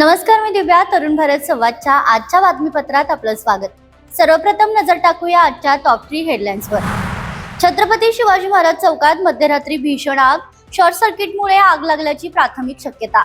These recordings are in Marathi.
नमस्कार, मी दिव्या. तरुण भारत संवादच्या आजच्या बातमीपत्रात आपलं स्वागत. सर्वप्रथम नजर टाकूया आजच्या टॉप 3 हेडलाईन्सवर. छत्रपती शिवाजी महाराज चौकात मध्यरात्री भीषण आग. शॉर्ट सर्किटमुळे आग लागल्याची प्राथमिक शक्यता.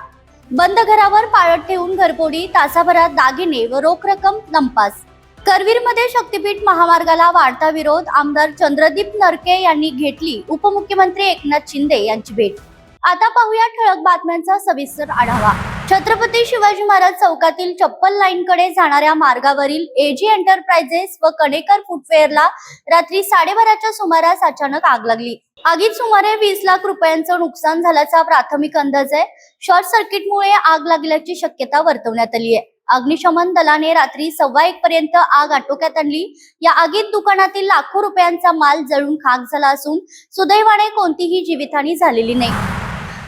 बंद घरावर पाळत ठेवून घरफोडी, तासाभरात दागिने व रोख रक्कम लंपास. करवीरमध्ये शक्तीपीठ महामार्गाला वाढता विरोध. आमदार चंद्रदीप नरके यांनी घेतली उपमुख्यमंत्री एकनाथ शिंदे यांची भेट. आता पाहूया ठळक बातम्यांचा सविस्तर आढावा. छत्रपती शिवाजी महाराज चौकातील चप्पल लाईनकडे जाणाऱ्या मार्गावरील एजी एंटरप्राइजेस व कणेकर फुटवेअरला रात्री 12:30च्या सुमारास अचानक आग लागली. आगीत सुमारे 20 लाख रुपयांचं नुकसान झाल्याचा प्राथमिक अंदाज आहे. शॉर्ट सर्किटमुळे आग लागल्याची शक्यता वर्तवण्यात आली आहे. अग्निशमन दलाने रात्री 1:15 पर्यंत आग आटोक्यात आणली. या आगीत दुकानातील लाखो रुपयांचा माल जळून खाक झाला असून सुदैवाने कोणतीही जीवितहानी झालेली नाही.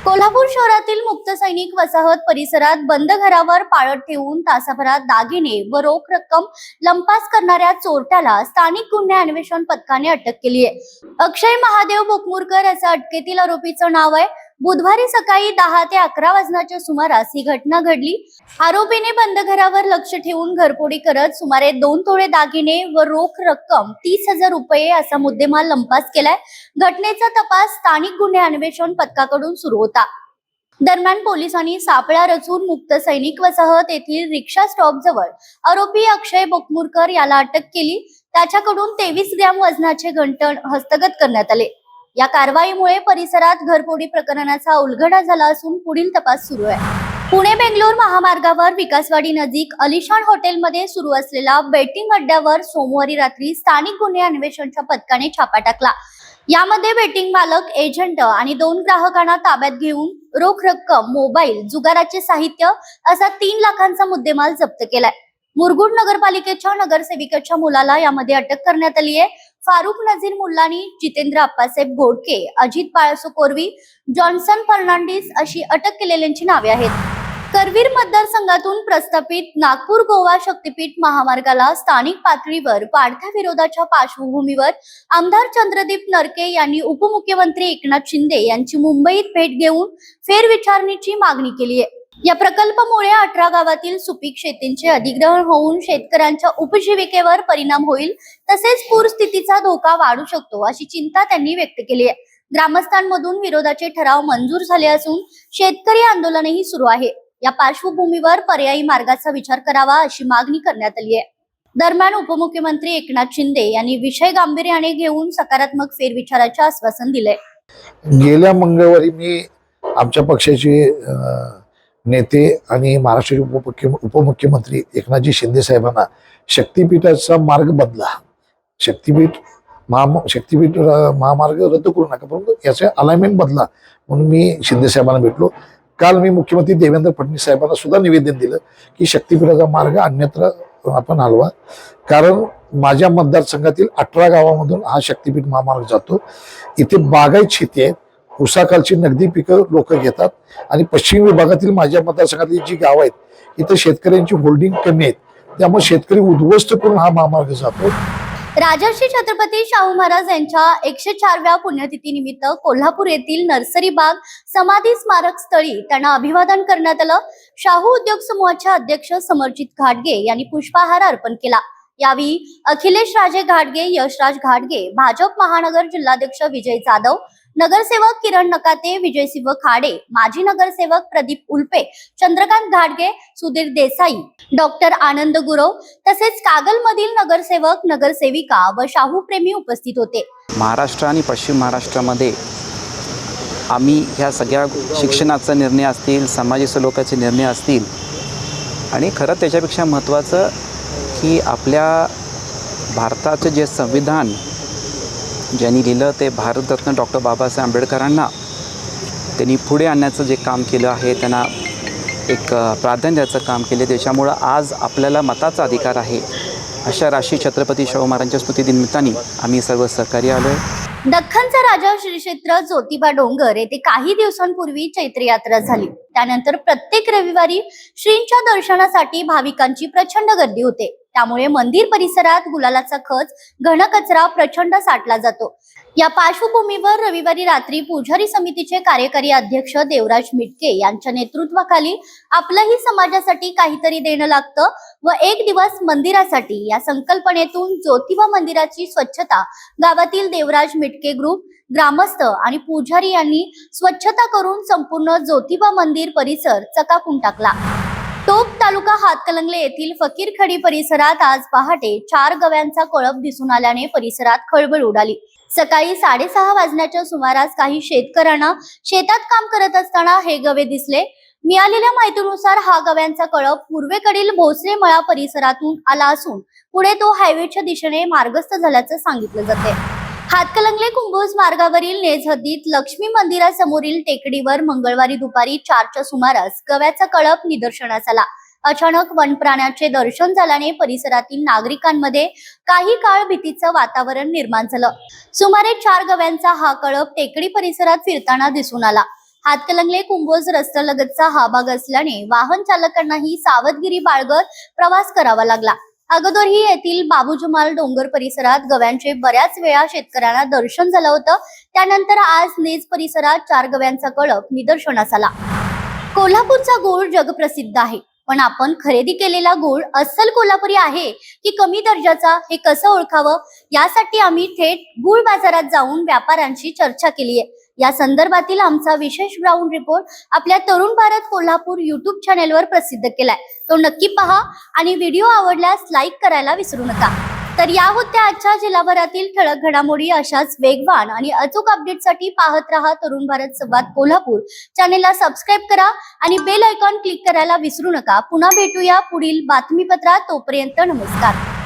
कोल्हापूर शहरातील मुक्त सैनिक वसाहत परिसरात बंद घरावर पाळत ठेवून तासाभरात दागिने व रोख रक्कम लंपास करणाऱ्या चोरट्याला स्थानिक गुन्हे अन्वेषण पथकाने अटक केली आहे. अक्षय महादेव बुकमुरकर असं अटकेतील आरोपीचं नाव आहे. बुधवारी सकाळी 10 ते 11 वाजण्याच्या सुमारास ही घटना घडली. आरोपीने बंद घरावर लक्ष ठेवून घरफोडी करत सुमारे 2 तोळे दागिने व रोख रक्कम 30,000 रुपये असा मुद्देमाल लंपास केलाय. घटनेचा तपास स्थानिक गुन्हे अन्वेषण पथकाकडून सुरू होता. दरम्यान पोलिसांनी सापळा रचून मुक्त सैनिक वसाहत येथील रिक्षा स्टॉप जवळ आरोपी अक्षय बुकमुरकर याला अटक केली. त्याच्याकडून 23 ग्रॅम वजनाचे घंटण हस्तगत करण्यात आले. या कारवाईमुळे परिसरात घरफोडी प्रकरणाचा उलगडा झाला असून पुढील तपास सुरू आहे. पुणे बेंगलोर महामार्गावर विकासवाडी नजीक अलिशान हॉटेलमध्ये सुरू असलेल्या बेटिंग अड्ड्यावर सोमवारी रात्री स्थानिक गुन्हे अन्वेषणच्या पथकाने छापा टाकला. यामध्ये बेटिंग मालक, एजंट आणि 2 ग्राहकांना ताब्यात घेऊन रोख रक्कम, मोबाईल, जुगाराचे साहित्य असा 3 लाखांचा मुद्देमाल जप्त केलाय. मुरगुड नगरपालिकेच्या नगरसेविकेच्या मुलाला यामध्ये अटक करण्यात आली आहे. फारुख नझीर मुल्लानी, जितेंद्र अप्पासाहेब घोडके, अजित बाळसो कोरवी, जॉन्सन फर्नांडिस अशी अटक केलेल्यांची नावे आहेत. करवीर मतदारसंघातून प्रस्थापित नागपूर गोवा शक्तीपीठ महामार्गाला स्थानिक पातळीवर वाढत्या विरोधाच्या पार्श्वभूमीवर आमदार चंद्रदीप नरके यांनी उपमुख्यमंत्री एकनाथ शिंदे यांची मुंबईत भेट घेऊन फेरविचारणीची मागणी केली आहे. या प्रकल्पामुळे 18 गावातील सुपीक शेतींचे अधिग्रहण होऊन शेतकऱ्यांच्या उपजीविकेवर परिणाम होईल, तसेच पूरस्थितीचा धोका वाढू शकतो अशी चिंता त्यांनी व्यक्त केली आहे. ग्रामस्थांमधून विरोधाचे ठराव मंजूर झाले असून शेतकरी आंदोलनही सुरू आहे. या पार्श्वभूमीवर पर्यायी मार्गाचा विचार करावा अशी मागणी करण्यात आली आहे. दरम्यान उपमुख्यमंत्री एकनाथ शिंदे यांनी विषय गांभीर्याने घेऊन सकारात्मक फेरविचाराचे आश्वासन दिले. गेल्या मंगळवारी मी आमच्या पक्षाचे नेते आणि महाराष्ट्राचे उपमुख्यमंत्री एकनाथजी शिंदे साहेबांना शक्तीपीठाचा मार्ग बदला, शक्तीपीठ महामार्ग रद्द करू नका, परंतु याचे अलाइनमेंट बदला म्हणून मी शिंदे साहेबांना भेटलो. काल मी मुख्यमंत्री देवेंद्र फडणवीस साहेबांना सुद्धा निवेदन दिलं की शक्तीपीठाचा मार्ग अन्यत्र आपण हलवा, कारण माझ्या मतदारसंघातील 18 गावामधून हा शक्तीपीठ महामार्ग जातो. इथे बागायत शेती आहे, ऊसाखालची नगदी पिकं लोक घेतात आणि पश्चिम विभागातील माझ्या मतदारसंघातील जी गाव आहेत इथे शेतकऱ्यांची होल्डिंग कमी आहेत, त्यामुळे शेतकरी उद्ध्वस्त करून हा महामार्ग जातो. राजर्षी छत्रपती शाहू महाराज यांच्या 104व्या पुण्यतिथी निमित्त कोल्हापूर येथील नर्सरी बाग समाधी स्मारक स्थळी त्यांना अभिवादन करण्यात आलं. शाहू उद्योग समूहाच्या अध्यक्ष समरजित घाटगे यांनी पुष्पहार अर्पण केला. यावेळी अखिलेश राजे घाटगे, यशराज घाटगे, भाजप महानगर जिल्हाध्यक्ष विजय जाधव, नगरसेवक किरण नकाते, विजयसिंह खाडे, माजी नगरसेवक प्रदीप उल्पे, चंद्रकांत घाटगे, सुधीर देसाई, डॉक्टर आनंद गुरव तसेच कागलमधील नगरसेवक, नगरसेविका व शाहू प्रेमी उपस्थित होते. महाराष्ट्र आणि पश्चिम महाराष्ट्रामध्ये आम्ही ह्या सगळ्या शिक्षणाचा निर्णय असतील, सामाजिक सलोख्याचे निर्णय असतील आणि खरं त्याच्यापेक्षा महत्त्वाचं की आपल्या भारताचं जे संविधान ज्यांनी लिहिलं ते भारतरत्न डॉक्टर बाबासाहेब आंबेडकरांना त्यांनी पुढे आणण्याचं जे काम केलं आहे, त्यांना एक प्राधान्य द्यायचं काम केले. त्याच्यामुळं आज आपल्याला मताचा अधिकार आहे. अशा राष्ट्रीय छत्रपती शाहू महाराजांच्या स्मृतिदिनानिमित्ताने आम्ही सर्व सहकारी आलो आहे. दख्खनचा राजा श्री क्षेत्र ज्योतिबा डोंगर येथे काही दिवसांपूर्वी चैत्र यात्रा झाली. त्यानंतर प्रत्येक रविवारी श्रींच्या दर्शनासाठी भाविकांची प्रचंड गर्दी होते. त्यामुळे मंदिर परिसरात गुलालाचा खच, घनकचरा प्रचंड साठला जातो. या पार्श्वभूमीवर रविवारी रात्री पुजारी समितीचे कार्यकारी अध्यक्ष देवराज मिटके यांच्या नेतृत्वाखाली आपलंही समाजासाठी काहीतरी देणं लागतं व एक दिवस मंदिरासाठी या संकल्पनेतून ज्योतिबा मंदिराची स्वच्छता गावातील देवराज मिटके ग्रुप, ग्रामस्थ आणि पुजारी यांनी स्वच्छता करून संपूर्ण ज्योतिबा मंदिर परिसर चकाकून टाकला. टोक तालुका हातकणंगले येथील फकीरखडी परिसरात आज पहाटे 4 गव्यांचा कळप दिसून आल्याने परिसरात खळबळ उडाली. सकाळी 6:30 वाजण्याच्या सुमारास काही शेतकऱ्यांना शेतात काम करत असताना हे गवे दिसले. मिळालेल्या माहितीनुसार हा गव्यांचा कळप पूर्वेकडील भोसले मळा परिसरातून आला असून पुढे तो हायवेच्या दिशेने मार्गस्थ झाल्याचं सांगितलं जाते. हातकणंगले कुंभोज मार्गावरील नेज हद्दीत लक्ष्मी मंदिरासमोरील टेकडीवर मंगळवारी दुपारी 4च्या सुमारास गव्याचा कळप निदर्शनास आला. अचानक वनप्राण्याचे दर्शन झाल्याने परिसरातील नागरिकांमध्ये काही काळ भीतीचं वातावरण निर्माण झालं. सुमारे 4 गव्यांचा हा कळप टेकडी परिसरात फिरताना दिसून आला. हातकणंगले कुंभोज रस्त्यालगतचा हा भाग असल्याने वाहन चालकांनाही सावधगिरी बाळगत प्रवास करावा लागला. अगोदरही येथील बाबू जमाल डोंगर परिसरात गव्यांचे बऱ्याच वेळा शेतकऱ्यांना दर्शन झालं होतं. त्यानंतर आज नेज परिसरात 4 गव्यांचा कळप निदर्शनास आला. कोल्हापूरचा गूळ जगप्रसिद्ध आहे, पण आपण खरेदी केलेला गूळ अस्सल कोल्हापुरी आहे की कमी दर्जाचा हे कसं ओळखावं, यासाठी आम्ही थेट गूळ बाजारात जाऊन व्यापाऱ्यांशी चर्चा केली आहे. या संदर्भातील आमचा विशेष ग्राउंड रिपोर्ट आपल्या तरुण भारत कोल्हापूर YouTube चॅनेलवर प्रसिद्ध केलाय. तो नक्की पहा आणि व्हिडिओ आवडल्यास लाईक करायला विसरू नका. तर या होत्या आजच्या जिल्हाभरातील ठळक घडामोडी. अशाच वेगवान आणि अचूक अपडेटसाठी पाहत रहा तरुण भारत संवाद कोल्हापूर. चॅनेलला सबस्क्राईब करा आणि बेल आयकॉन क्लिक करायला विसरू नका. पुन्हा भेटूया पुढील बातमीपत्रात. तोपर्यंत नमस्कार.